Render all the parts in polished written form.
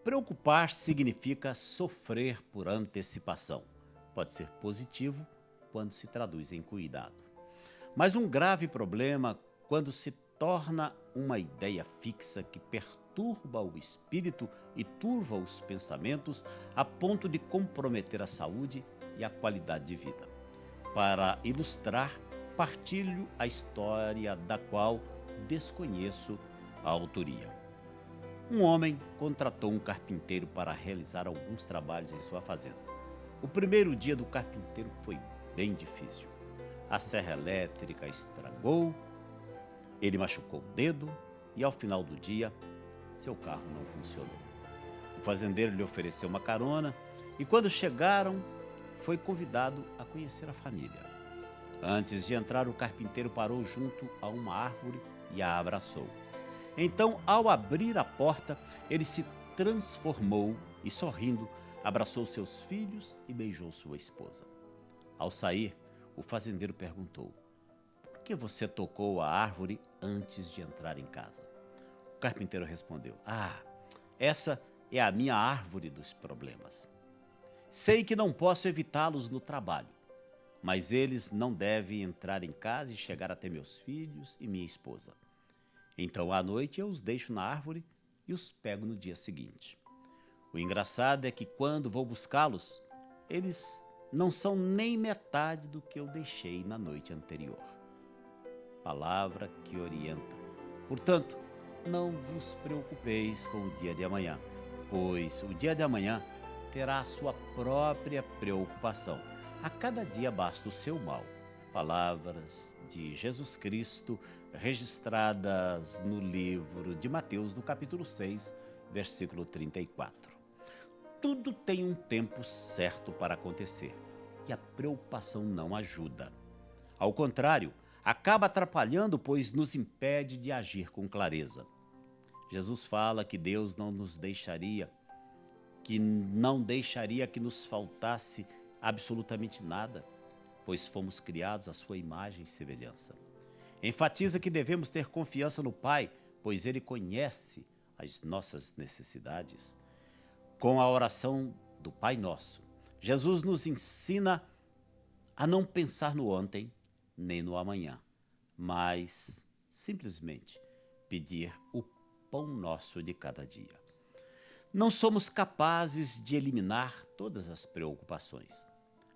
Preocupar significa sofrer por antecipação. Pode ser positivo quando se traduz em cuidado. Mas um grave problema quando se torna uma ideia fixa que perturba o espírito e turva os pensamentos a ponto de comprometer a saúde e a qualidade de vida. Para ilustrar, partilho a história da qual desconheço a autoria. Um homem contratou um carpinteiro para realizar alguns trabalhos em sua fazenda. O primeiro dia do carpinteiro foi bem difícil. A serra elétrica estragou, ele machucou o dedo e, ao final do dia, seu carro não funcionou. O fazendeiro lhe ofereceu uma carona e, quando chegaram, foi convidado a conhecer a família. Antes de entrar, o carpinteiro parou junto a uma árvore e a abraçou. Então, ao abrir a porta, ele se transformou e, sorrindo, abraçou seus filhos e beijou sua esposa. Ao sair, o fazendeiro perguntou: "Por que você tocou a árvore antes de entrar em casa?" O carpinteiro respondeu: essa é a minha árvore dos problemas. Sei que não posso evitá-los no trabalho, mas eles não devem entrar em casa e chegar até meus filhos e minha esposa. Então, à noite, eu os deixo na árvore e os pego no dia seguinte. O engraçado é que, quando vou buscá-los, eles não são nem metade do que eu deixei na noite anterior. Palavra que orienta. Portanto, não vos preocupeis com o dia de amanhã, pois o dia de amanhã terá a sua própria preocupação. A cada dia basta o seu mal. Palavras de Jesus Cristo, registradas no livro de Mateus, no capítulo 6, versículo 34. Tudo tem um tempo certo para acontecer e a preocupação não ajuda. Ao contrário, acaba atrapalhando, pois nos impede de agir com clareza. Jesus fala que Deus não deixaria que nos faltasse absolutamente nada, pois fomos criados à sua imagem e semelhança. Enfatiza que devemos ter confiança no Pai, pois Ele conhece as nossas necessidades. Com a oração do Pai Nosso, Jesus nos ensina a não pensar no ontem nem no amanhã, mas simplesmente pedir o pão nosso de cada dia. Não somos capazes de eliminar todas as preocupações,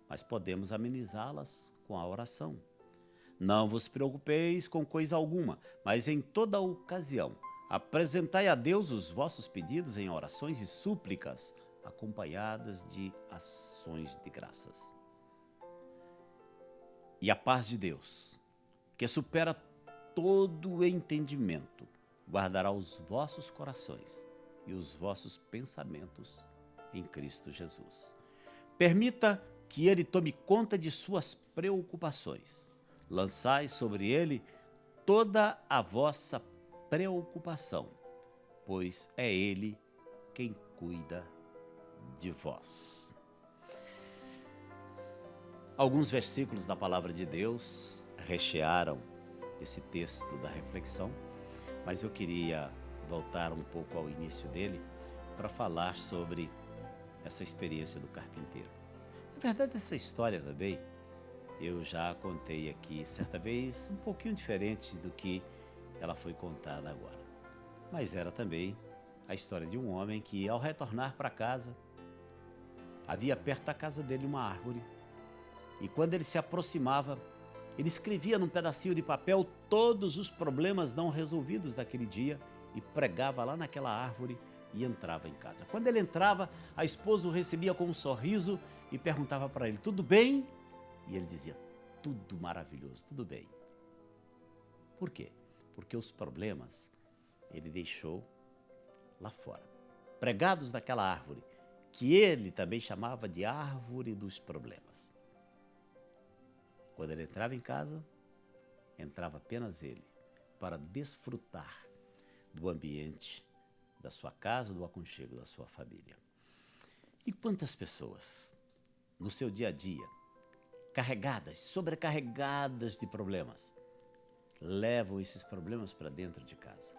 mas podemos amenizá-las com a oração. Não vos preocupeis com coisa alguma, mas em toda ocasião apresentai a Deus os vossos pedidos em orações e súplicas, acompanhadas de ações de graças. E a paz de Deus, que supera todo o entendimento, guardará os vossos corações e os vossos pensamentos em Cristo Jesus. Permita que Ele tome conta de suas preocupações. Lançai sobre Ele toda a vossa preocupação, pois é Ele quem cuida de vós. Alguns versículos da Palavra de Deus rechearam esse texto da reflexão, mas eu queria voltar um pouco ao início dele para falar sobre essa experiência do carpinteiro. Na verdade, essa história também eu já contei aqui certa vez, um pouquinho diferente do que ela foi contada agora. Mas era também a história de um homem que, ao retornar para casa, havia perto da casa dele uma árvore. E quando ele se aproximava, ele escrevia num pedacinho de papel todos os problemas não resolvidos daquele dia e pregava lá naquela árvore e entrava em casa. Quando ele entrava, a esposa o recebia com um sorriso e perguntava para ele: "Tudo bem?" E ele dizia: "Tudo maravilhoso, tudo bem." Por quê? Porque os problemas ele deixou lá fora, pregados naquela árvore, que ele também chamava de árvore dos problemas. Quando ele entrava em casa, entrava apenas ele, para desfrutar do ambiente da sua casa, do aconchego da sua família. E quantas pessoas, no seu dia a dia, carregadas, sobrecarregadas de problemas, levam esses problemas para dentro de casa.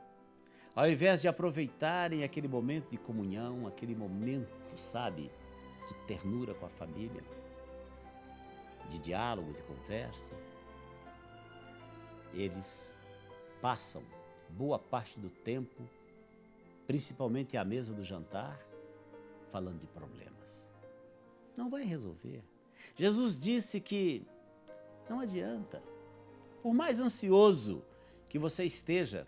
Ao invés de aproveitarem aquele momento de comunhão, aquele momento, sabe, de ternura com a família, de diálogo, de conversa, eles passam boa parte do tempo, principalmente à mesa do jantar, falando de problemas. Não vai resolver. Jesus disse que não adianta. Por mais ansioso que você esteja,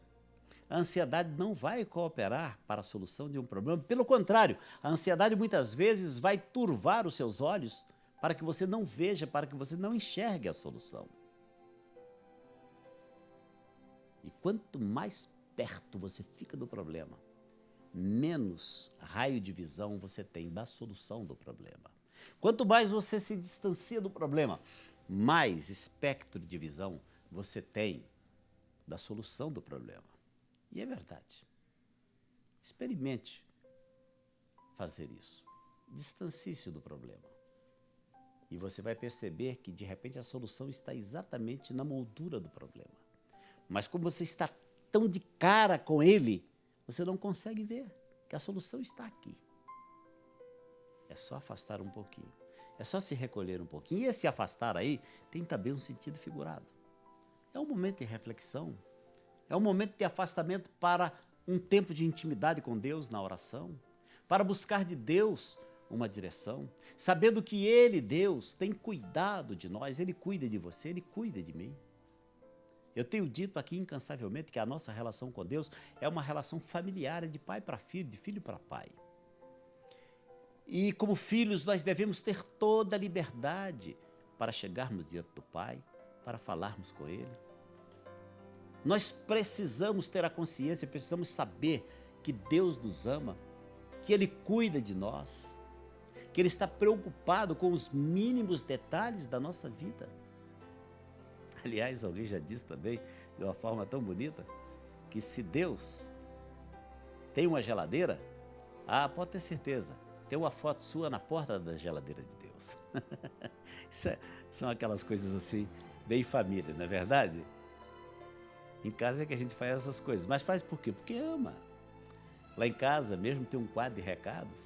a ansiedade não vai cooperar para a solução de um problema. Pelo contrário, a ansiedade muitas vezes vai turvar os seus olhos para que você não veja, para que você não enxergue a solução. E quanto mais perto você fica do problema, menos raio de visão você tem da solução do problema. Quanto mais você se distancia do problema, mais espectro de visão você tem da solução do problema. E é verdade. Experimente fazer isso. Distancie-se do problema. E você vai perceber que, de repente, a solução está exatamente na moldura do problema. Mas como você está tão de cara com ele, você não consegue ver que a solução está aqui. É só afastar um pouquinho. É só se recolher um pouquinho. E esse afastar aí tem também um sentido figurado. É um momento de reflexão. É um momento de afastamento para um tempo de intimidade com Deus na oração, para buscar de Deus uma direção, sabendo que Ele, Deus, tem cuidado de nós, Ele cuida de você, Ele cuida de mim. Eu tenho dito aqui incansavelmente que a nossa relação com Deus é uma relação familiar, de pai para filho, de filho para pai. E como filhos nós devemos ter toda a liberdade para chegarmos diante do Pai, para falarmos com Ele. Nós precisamos ter a consciência, precisamos saber que Deus nos ama, que Ele cuida de nós, que Ele está preocupado com os mínimos detalhes da nossa vida. Aliás, alguém já disse também, de uma forma tão bonita, que se Deus tem uma geladeira, pode ter certeza, tem uma foto sua na porta da geladeira de Deus. São aquelas coisas assim, bem família, não é verdade? Em casa é que a gente faz essas coisas. Mas faz por quê? Porque ama. Lá em casa mesmo tem um quadro de recados.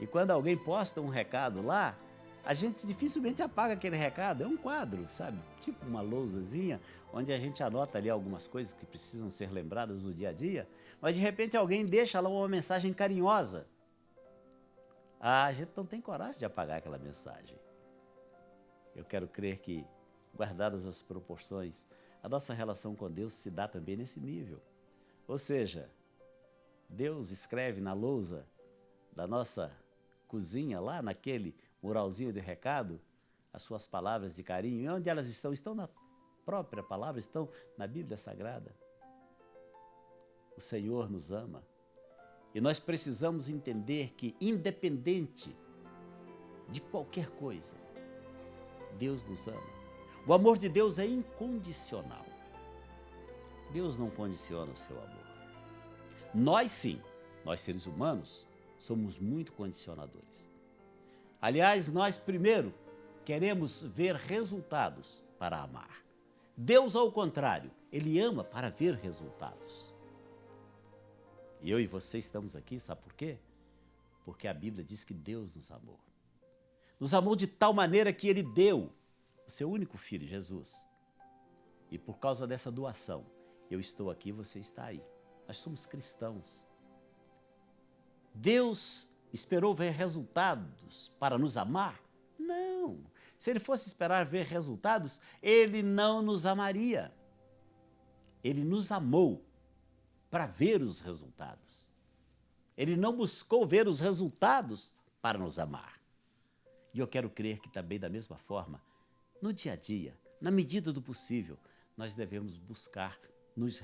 E quando alguém posta um recado lá, a gente dificilmente apaga aquele recado. É um quadro, sabe? Tipo uma lousazinha, onde a gente anota ali algumas coisas que precisam ser lembradas no dia a dia. Mas de repente alguém deixa lá uma mensagem carinhosa. A gente não tem coragem de apagar aquela mensagem. Eu quero crer que, guardadas as proporções, a nossa relação com Deus se dá também nesse nível. Ou seja, Deus escreve na lousa da nossa cozinha, lá naquele muralzinho de recado, as suas palavras de carinho. E onde elas estão? Estão na própria palavra, estão na Bíblia Sagrada. O Senhor nos ama. E nós precisamos entender que, independente de qualquer coisa, Deus nos ama. O amor de Deus é incondicional. Deus não condiciona o seu amor. Nós sim, nós seres humanos, somos muito condicionadores. Aliás, nós primeiro queremos ver resultados para amar. Deus, ao contrário, Ele ama para ver resultados. E eu e você estamos aqui, sabe por quê? Porque a Bíblia diz que Deus nos amou. Nos amou de tal maneira que Ele deu o seu único filho, Jesus. E por causa dessa doação, eu estou aqui, você está aí. Nós somos cristãos. Deus esperou ver resultados para nos amar? Não. Se Ele fosse esperar ver resultados, Ele não nos amaria. Ele nos amou para ver os resultados. Ele não buscou ver os resultados para nos amar. E eu quero crer que também da mesma forma, no dia a dia, na medida do possível, nós devemos buscar nos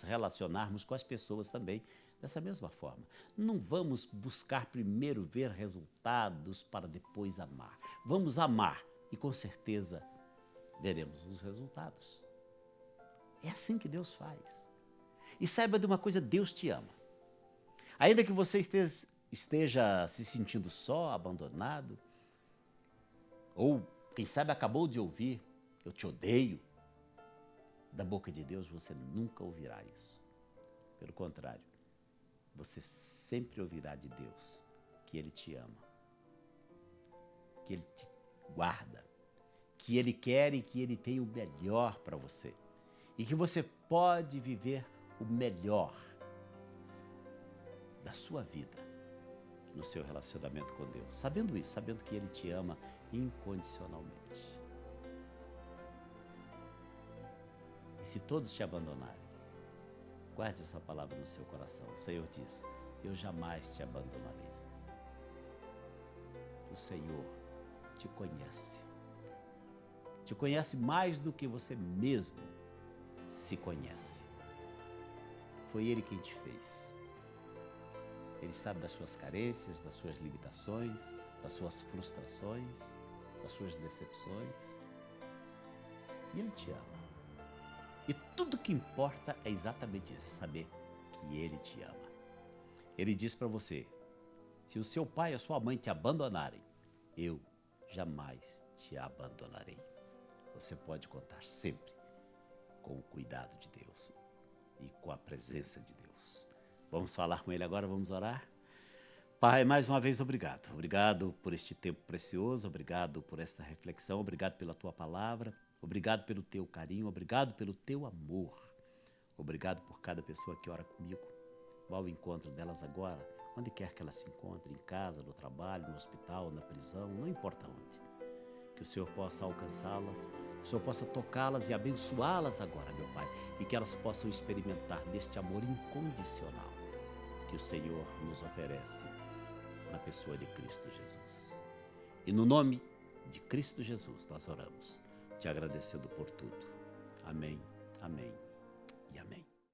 relacionarmos com as pessoas também dessa mesma forma. Não vamos buscar primeiro ver resultados para depois amar. Vamos amar e com certeza veremos os resultados. É assim que Deus faz. E saiba de uma coisa, Deus te ama. Ainda que você esteja se sentindo só, abandonado, ou quem sabe acabou de ouvir, eu te odeio, da boca de Deus você nunca ouvirá isso. Pelo contrário, você sempre ouvirá de Deus que Ele te ama, que Ele te guarda, que Ele quer e que Ele tem o melhor para você. E que você pode viver o melhor da sua vida no seu relacionamento com Deus. Sabendo isso, sabendo que Ele te ama incondicionalmente. E se todos te abandonarem, guarde essa palavra no seu coração. O Senhor diz: eu jamais te abandonarei. O Senhor te conhece. Te conhece mais do que você mesmo se conhece. Foi Ele quem te fez. Ele sabe das suas carências, das suas limitações, das suas frustrações, das suas decepções. E Ele te ama. E tudo que importa é exatamente isso, saber que Ele te ama. Ele diz para você: se o seu pai e a sua mãe te abandonarem, eu jamais te abandonarei. Você pode contar sempre com o cuidado de Deus e com a presença de Deus. Vamos falar com Ele agora, vamos orar? Pai, mais uma vez, obrigado. Obrigado por este tempo precioso, obrigado por esta reflexão, obrigado pela Tua palavra, obrigado pelo Teu carinho, obrigado pelo Teu amor. Obrigado por cada pessoa que ora comigo. Vá ao encontro delas agora, onde quer que elas se encontrem, em casa, no trabalho, no hospital, na prisão, não importa onde. Que o Senhor possa alcançá-las, que o Senhor possa tocá-las e abençoá-las agora, meu Pai, e que elas possam experimentar deste amor incondicional que o Senhor nos oferece na pessoa de Cristo Jesus. E no nome de Cristo Jesus nós oramos, te agradecendo por tudo. Amém, amém e amém.